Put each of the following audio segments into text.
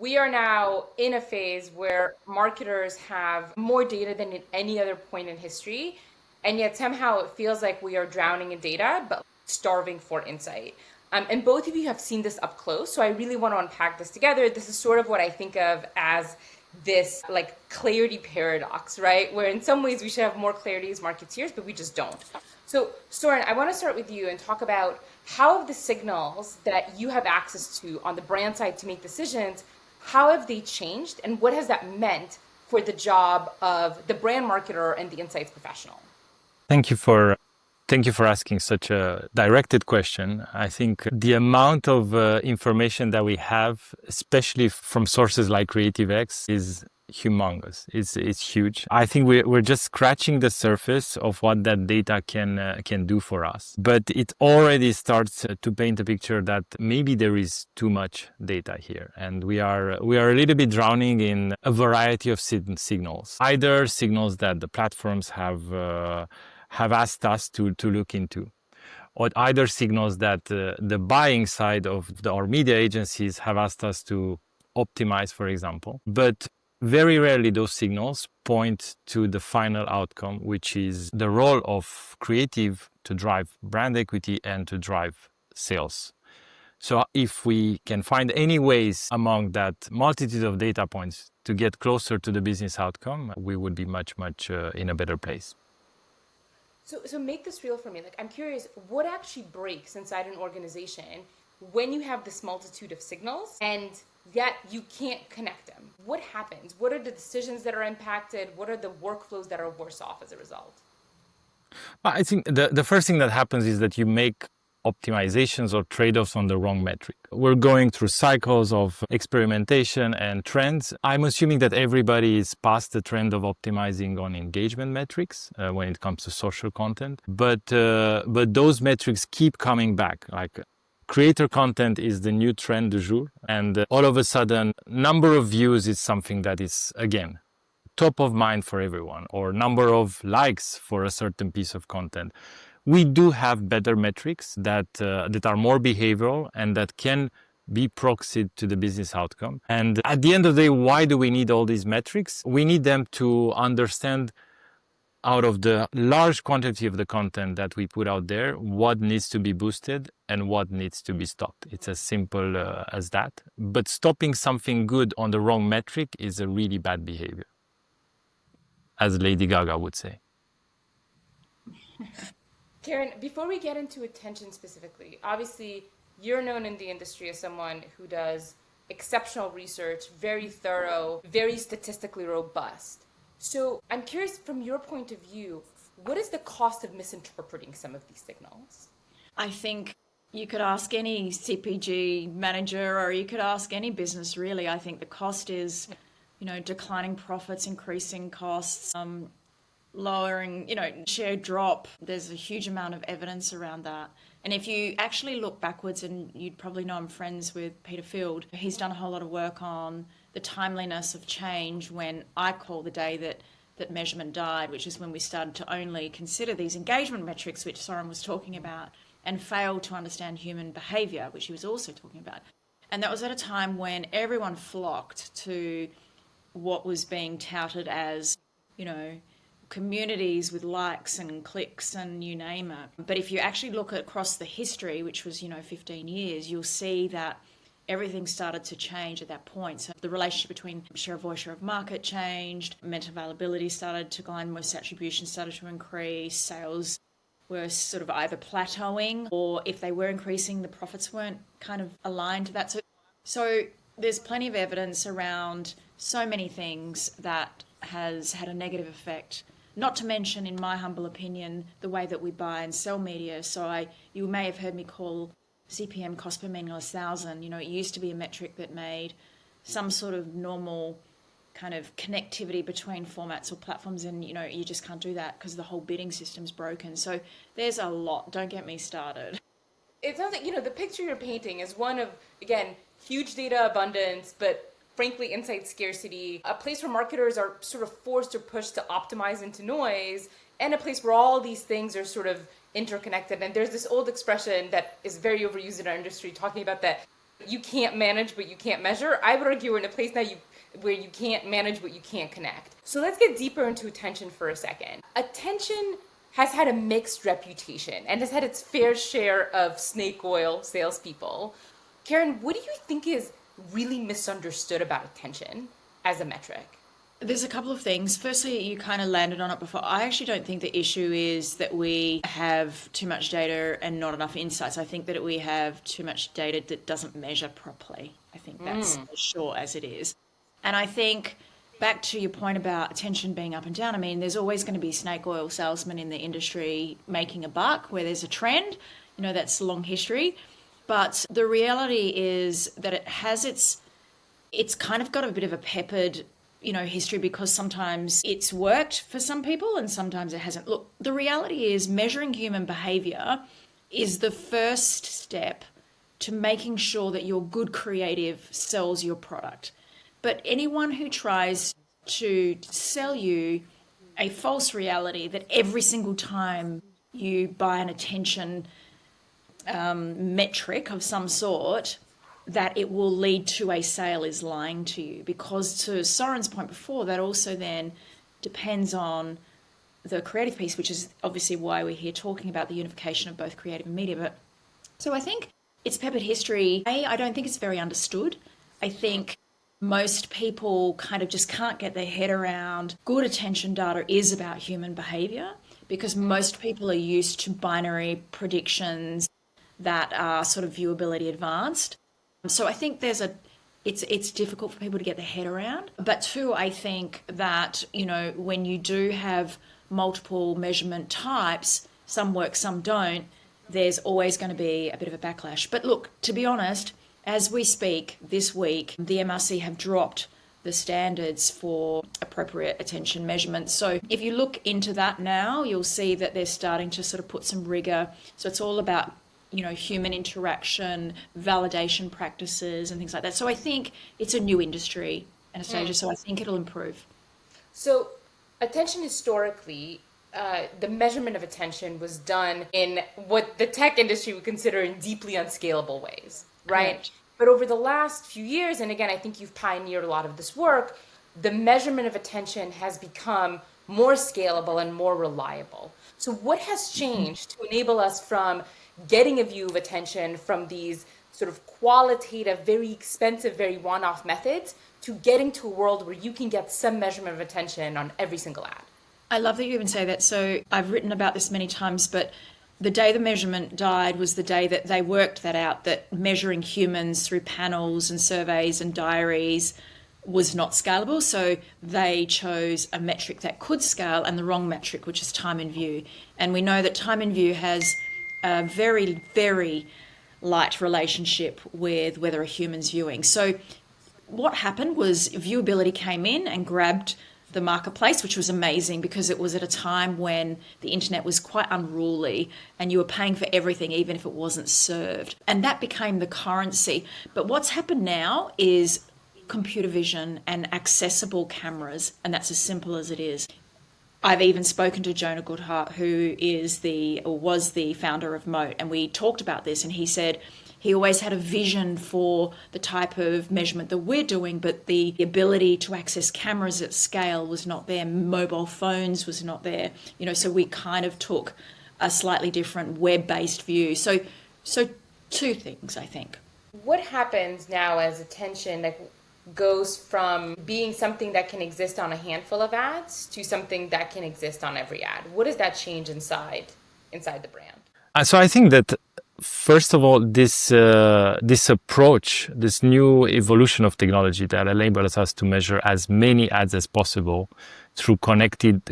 We are now in a phase where marketers have more data than at any other point in history. And yet somehow it feels like we are drowning in data, but starving for insight. And both of you have seen this up close. So I really want to unpack this together. This is sort of what I think of as this like clarity paradox, right? Where in some ways we should have more clarity as marketeers, but we just don't. So Sorin, I want to start with you and talk about how have the signals that you have access to on the brand side to make decisions, how have they changed and what has that meant for the job of the brand marketer and the insights professional? Thank you for asking such a directed question. I think the amount of information that we have, especially from sources like CreativeX, is humongous. It's huge. I think we're just scratching the surface of what that data can do for us. But it already starts to paint a picture that maybe there is too much data here, and we are a little bit drowning in a variety of signals. Either signals that the platforms have asked us to look into, or either signals that the buying side of our media agencies have asked us to optimize, for example. But very rarely those signals point to the final outcome, which is the role of creative to drive brand equity and to drive sales. So if we can find any ways among that multitude of data points to get closer to the business outcome, we would be much in a better place. So make this real for me. Like, I'm curious, what actually breaks inside an organization when you have this multitude of signals and yet you can't connect them? What happens? What are the decisions that are impacted? What are the workflows that are worse off as a result? I think the first thing that happens is that you make optimizations or trade-offs on the wrong metric. We're going through cycles of experimentation and trends. I'm assuming that everybody is past the trend of optimizing on engagement metrics when it comes to social content. But those metrics keep coming back. Like creator content is the new trend du jour. And all of a sudden, number of views is something that is, again, top of mind for everyone, or number of likes for a certain piece of content. We do have better metrics that are more behavioral and that can be proxied to the business outcome. And at the end of the day, why do we need all these metrics? We need them to understand, out of the large quantity of the content that we put out there, what needs to be boosted and what needs to be stopped. It's as simple as that. But stopping something good on the wrong metric is a really bad behavior, as Lady Gaga would say. Karen, before we get into attention specifically, obviously you're known in the industry as someone who does exceptional research, very thorough, very statistically robust. So I'm curious, from your point of view, what is the cost of misinterpreting some of these signals? I think you could ask any CPG manager or you could ask any business, really. I think the cost is, declining profits, increasing costs, lowering, share drop. There's a huge amount of evidence around that. And if you actually look backwards, and you'd probably know I'm friends with Peter Field, he's done a whole lot of work on the timeliness of change when I call the day that measurement died, which is when we started to only consider these engagement metrics, which Sorin was talking about, and failed to understand human behaviour, which he was also talking about. And that was at a time when everyone flocked to what was being touted as, communities with likes and clicks and you name it. But if you actually look across the history, which was, 15 years, you'll see that everything started to change at that point. So the relationship between share of voice, share of market changed, mental availability started to decline, most attribution started to increase, sales were sort of either plateauing, or if they were increasing, the profits weren't kind of aligned to that. So there's plenty of evidence around so many things that has had a negative effect. Not to mention, in my humble opinion, the way that we buy and sell media. So you may have heard me call CPM, cost per meaningless thousand. It used to be a metric that made some sort of normal kind of connectivity between formats or platforms, and you just can't do that because the whole bidding system's broken. So there's a lot. Don't get me started. It sounds like, the picture you're painting is one of, again, huge data abundance, but frankly, insight scarcity, a place where marketers are sort of forced or pushed to optimize into noise, and a place where all these things are sort of interconnected. And there's this old expression that is very overused in our industry, talking about You can't manage what you can't measure. I would argue we're in a place now where you can't manage what you can't connect. So let's get deeper into attention for a second. Attention has had a mixed reputation and has had its fair share of snake oil salespeople. Karen, what do you think is really misunderstood about attention as a metric? There's a couple of things. Firstly, you kind of landed on it before. I actually don't think the issue is that we have too much data and not enough insights. I think that we have too much data that doesn't measure properly. I think that's as sure as it is. And I think back to your point about attention being up and down, I mean, there's always going to be snake oil salesmen in the industry making a buck where there's a trend. You know, that's a long history. But the reality is that it's kind of got a bit of a peppered history, because sometimes it's worked for some people and sometimes it hasn't. Look, the reality is measuring human behavior is the first step to making sure that your good creative sells your product. But anyone who tries to sell you a false reality that every single time you buy an attention metric of some sort, that it will lead to a sale is lying to you. Because to Sorin's point before, that also then depends on the creative piece, which is obviously why we're here talking about the unification of both creative and media. But so I think it's peppered history. I don't think it's very understood. I think most people kind of just can't get their head around good attention data is about human behavior, because most people are used to binary predictions that are sort of viewability advanced. So I think it's difficult for people to get their head around. But two, I think that, when you do have multiple measurement types, some work, some don't, there's always going to be a bit of a backlash. But look, to be honest, as we speak this week, the MRC have dropped the standards for appropriate attention measurements. So if you look into that now, you'll see that they're starting to sort of put some rigor. So it's all about human interaction, validation practices and things like that. So I think it's a new industry, Anastasia, so I think it'll improve. So attention historically, the measurement of attention was done in what the tech industry would consider in deeply unscalable ways, right? Correct. But over the last few years, and again, I think you've pioneered a lot of this work, the measurement of attention has become more scalable and more reliable. So what has changed to enable us from getting a view of attention from these sort of qualitative, very expensive, very one-off methods to getting to a world where you can get some measurement of attention on every single ad? I love that you even say that. So I've written about this many times, but the day the measurement died was the day that they worked that out, that measuring humans through panels and surveys and diaries was not scalable. So they chose a metric that could scale and the wrong metric, which is time in view. And we know that time in view has a very, very light relationship with whether a human's viewing. So what happened was viewability came in and grabbed the marketplace, which was amazing because it was at a time when the internet was quite unruly and you were paying for everything, even if it wasn't served. And that became the currency. But what's happened now is computer vision and accessible cameras, and that's as simple as it is. I've even spoken to Jonah Goodhart, who was the founder of Moat, and we talked about this, and he said he always had a vision for the type of measurement that we're doing, but the ability to access cameras at scale was not there. Mobile phones was not there, so we kind of took a slightly different web-based view. So two things, I think. What happens now as attention goes from being something that can exist on a handful of ads to something that can exist on every ad? What does that change inside the brand? So I think that first of all, this approach, this new evolution of technology that enables us to measure as many ads as possible through connected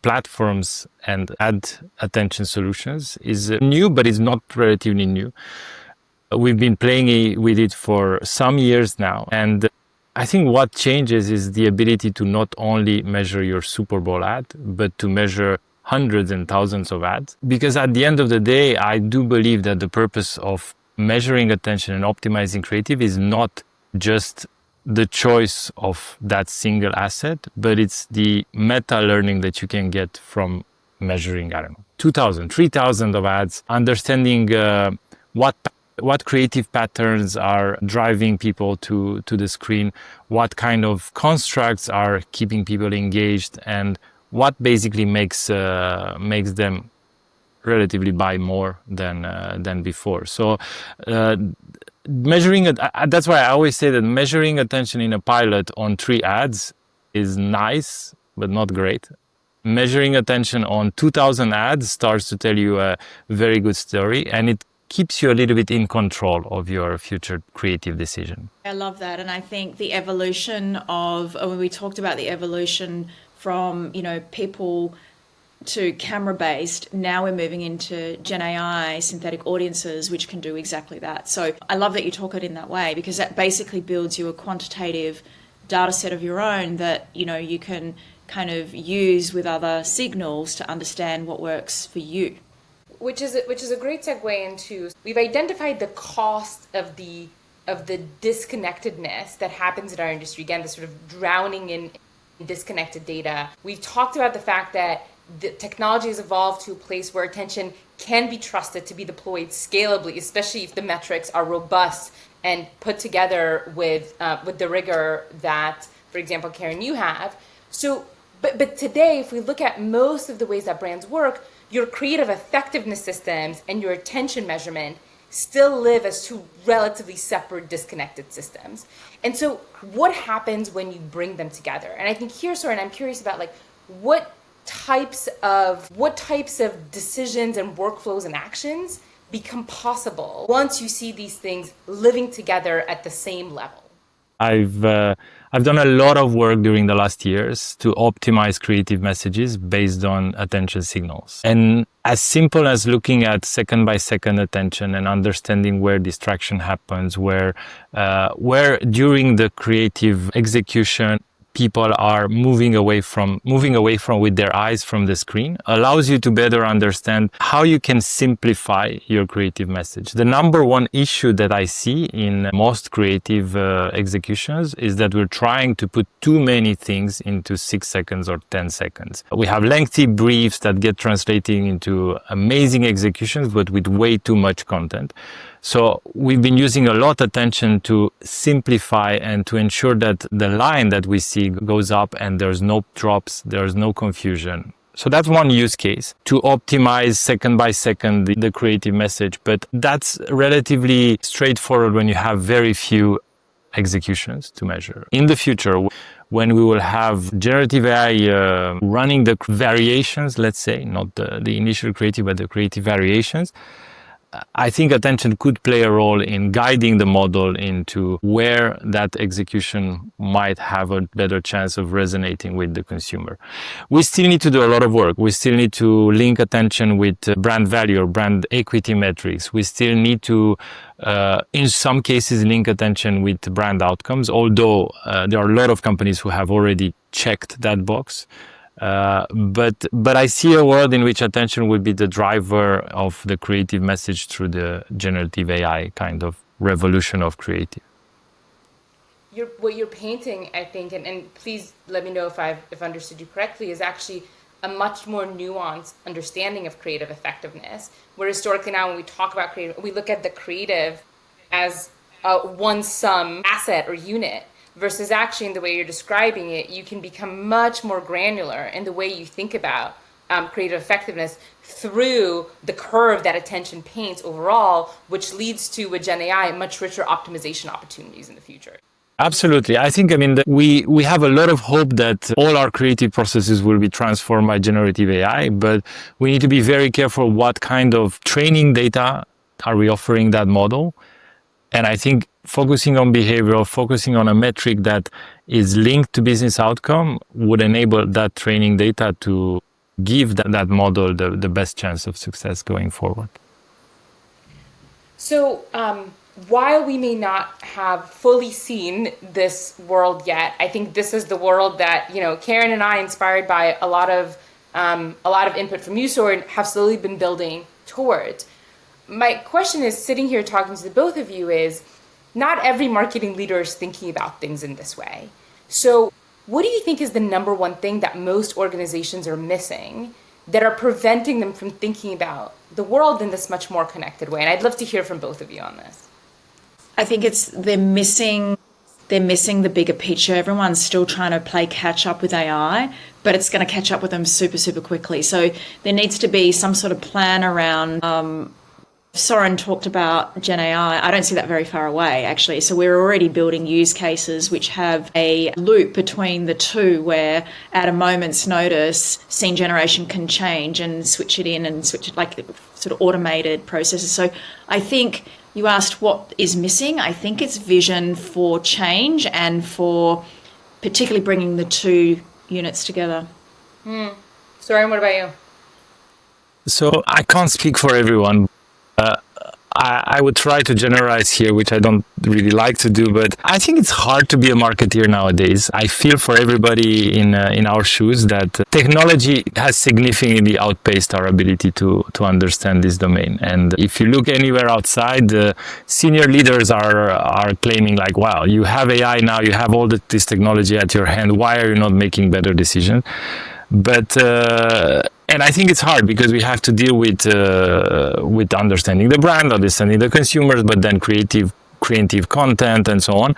platforms and ad attention solutions is new, but it's not relatively new. We've been playing with it for some years now. And I think what changes is the ability to not only measure your Super Bowl ad, but to measure hundreds and thousands of ads. Because at the end of the day, I do believe that the purpose of measuring attention and optimizing creative is not just the choice of that single asset, but it's the meta learning that you can get from measuring, 2,000, 3,000 of ads, understanding what creative patterns are driving people to the screen, what kind of constructs are keeping people engaged, and what basically makes them relatively buy more than before. So measuring it, that's why I always say that measuring attention in a pilot on 3 ads is nice but not great. Measuring attention on 2,000 ads starts to tell you a very good story, and it keeps you a little bit in control of your future creative decision. I love that. And I think the evolution of, when we talked about the evolution from, people to camera-based, now we're moving into Gen AI, synthetic audiences, which can do exactly that. So I love that you talk it in that way, because that basically builds you a quantitative data set of your own that, you can kind of use with other signals to understand what works for you. Which is a great segue into, we've identified the cost of the disconnectedness that happens in our industry. Again, the sort of drowning in disconnected data. We've talked about the fact that the technology has evolved to a place where attention can be trusted to be deployed scalably, especially if the metrics are robust and put together with the rigor that, for example, Karen, you have. So, but today, if we look at most of the ways that brands work, your creative effectiveness systems and your attention measurement still live as two relatively separate, disconnected systems. And so what happens when you bring them together? And I think here, Sorin, I'm curious about what types of decisions and workflows and actions become possible once you see these things living together at the same level. I've done a lot of work during the last years to optimize creative messages based on attention signals. And as simple as looking at second by second attention and understanding where distraction happens, where during the creative execution people are moving away from with their eyes from the screen, allows you to better understand how you can simplify your creative message. The number one issue that I see in most creative executions is that we're trying to put too many things into 6 seconds or 10 seconds. We have lengthy briefs that get translated into amazing executions, but with way too much content. So we've been using a lot of attention to simplify and to ensure that the line that we see goes up and there's no drops, there's no confusion. So that's one use case, to optimize second by second the creative message. But that's relatively straightforward when you have very few executions to measure. In the future, when we will have generative AI running the variations, let's say, not the initial creative, but the creative variations, I think attention could play a role in guiding the model into where that execution might have a better chance of resonating with the consumer. We still need to do a lot of work. We still need to link attention with brand value or brand equity metrics. We still need to, in some cases, link attention with brand outcomes, although there are a lot of companies who have already checked that box. But I see a world in which attention will be the driver of the creative message through the generative AI kind of revolution of creative. What you're painting, I think, and please let me know if I've understood you correctly, is actually a much more nuanced understanding of creative effectiveness. Where historically now, when we talk about creative, we look at the creative as one sum asset or unit. Versus actually in the way you're describing it, you can become much more granular in the way you think about creative effectiveness through the curve that attention paints overall, which leads to, with Gen AI, much richer optimization opportunities in the future. Absolutely. I think, we have a lot of hope that all our creative processes will be transformed by generative AI, but we need to be very careful what kind of training data are we offering that model. And I think focusing on behavioral, focusing on a metric that is linked to business outcome would enable that training data to give that model the best chance of success going forward. So while we may not have fully seen this world yet, I think this is the world that, Karen and I, inspired by a lot of input from you, Sorin, have slowly been building towards. My question is, sitting here talking to the both of you, is not every marketing leader is thinking about things in this way. So what do you think is the number one thing that most organizations are missing that are preventing them from thinking about the world in this much more connected way? And I'd love to hear from both of you on this. I think they're missing the bigger picture. Everyone's still trying to play catch up with AI, but it's going to catch up with them super, super quickly. So there needs to be some sort of plan around. Sorin talked about Gen AI. I don't see that very far away, actually. So we're already building use cases which have a loop between the two, where at a moment's notice, scene generation can change and switch it in and switch it, like sort of automated processes. So I think you asked what is missing. I think it's vision for change and for particularly bringing the two units together. Sorin, what about you? So I can't speak for everyone. I would try to generalize here, which I don't really like to do, but I think it's hard to be a marketeer nowadays. I feel for everybody in our shoes that technology has significantly outpaced our ability to understand this domain. And if you look anywhere outside, senior leaders are claiming like, wow, you have AI now, you have all this technology at your hand. Why are you not making better decisions? But and I think it's hard because we have to deal with understanding the brand, understanding the consumers, but then creative content and so on.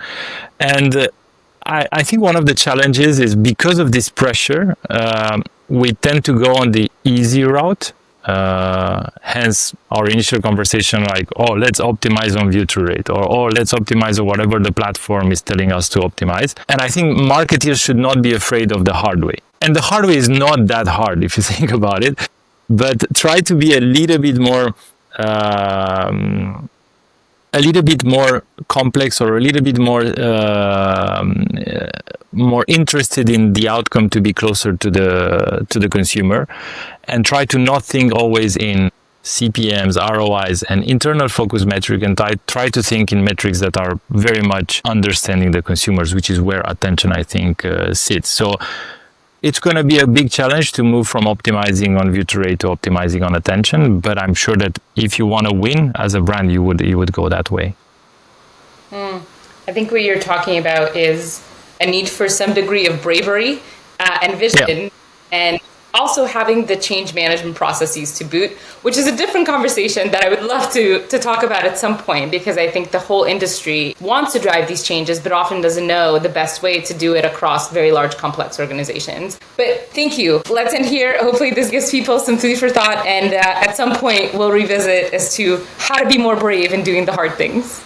And I think one of the challenges is because of this pressure, we tend to go on the easy route. Hence our initial conversation, like, oh, let's optimize on view-through rate, or oh, let's optimize on whatever the platform is telling us to optimize. And I think marketers should not be afraid of the hard way. And the hard way is not that hard if you think about it, but try to be a little bit more complex, or a little bit more interested in the outcome to be closer to the consumer, and try to not think always in CPMs, ROIs, and internal focus metric, and try to think in metrics that are very much understanding the consumers, which is where attention, I think, sits. So it's going to be a big challenge to move from optimizing on view-through rate to optimizing on attention. But I'm sure that if you want to win as a brand, you would go that way. I think what you're talking about is a need for some degree of bravery and vision, and also having the change management processes to boot, which is a different conversation that I would love to talk about at some point, because I think the whole industry wants to drive these changes, but often doesn't know the best way to do it across very large, complex organizations. But thank you. Let's end here. Hopefully this gives people some food for thought, and at some point we'll revisit as to how to be more brave in doing the hard things.